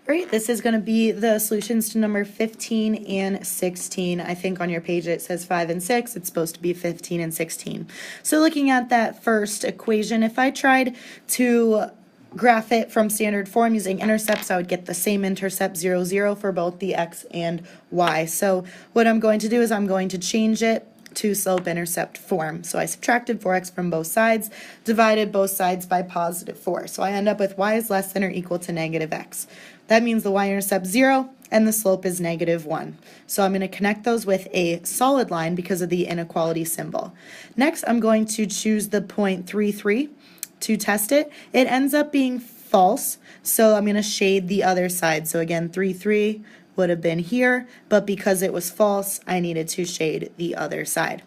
Great, this is going to be the solutions to number 15 and 16. I think on your page it says 5 and 6. It's supposed to be 15 and 16. So looking at that first equation, if I tried to graph it from standard form using intercepts, I would get the same intercept 0, 0 for both the x and y. So what I'm going to do is I'm going to change it to slope-intercept form. So I subtracted 4x from both sides, divided both sides by positive 4. So I end up with y is less than or equal to negative x. That means the y-intercept 0 and the slope is negative 1. So I'm going to connect those with a solid line because of the inequality symbol. Next, I'm going to choose the point 3,3 to test it. It ends up being false, so I'm going to shade the other side. So again, 3,3 would have been here, but because it was false, I needed to shade the other side.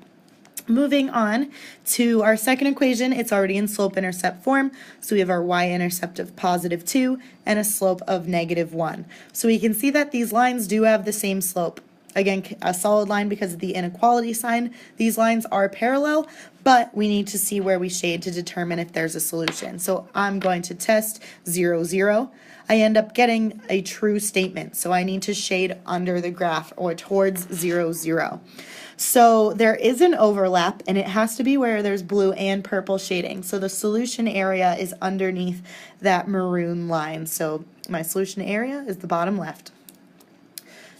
Moving on to our second equation, it's already in slope-intercept form, so we have our y-intercept of positive 2 and a slope of negative 1. So we can see that these lines do have the same slope. Again, a solid line because of the inequality sign. These lines are parallel, but we need to see where we shade to determine if there's a solution. So I'm going to test 0, 0. I end up getting a true statement, so I need to shade under the graph or towards 0, 0. So there is an overlap, and it has to be where there's blue and purple shading. So the solution area is underneath that maroon line. So my solution area is the bottom left.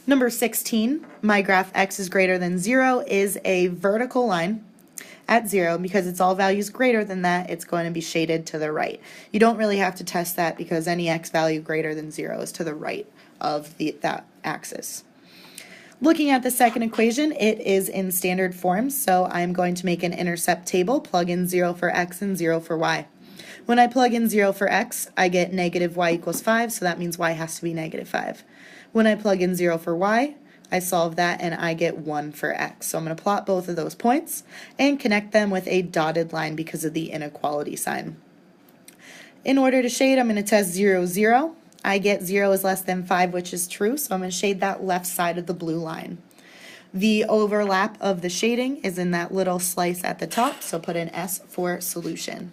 Number 16, my graph x is greater than 0 is a vertical line at 0. Because it's all values greater than that, it's going to be shaded to the right. You don't really have to test that because any x value greater than 0 is to the right of that axis. Looking at the second equation, it is in standard form, so I'm going to make an intercept table, plug in 0 for x and 0 for y. When I plug in 0 for x, I get negative y equals 5, so that means y has to be negative 5. When I plug in 0 for y, I solve that and I get 1 for x. So I'm going to plot both of those points and connect them with a dotted line because of the inequality sign. In order to shade, I'm going to test 0, 0. I get 0 is less than 5, which is true, so I'm going to shade that left side of the blue line. The overlap of the shading is in that little slice at the top, so put an S for solution.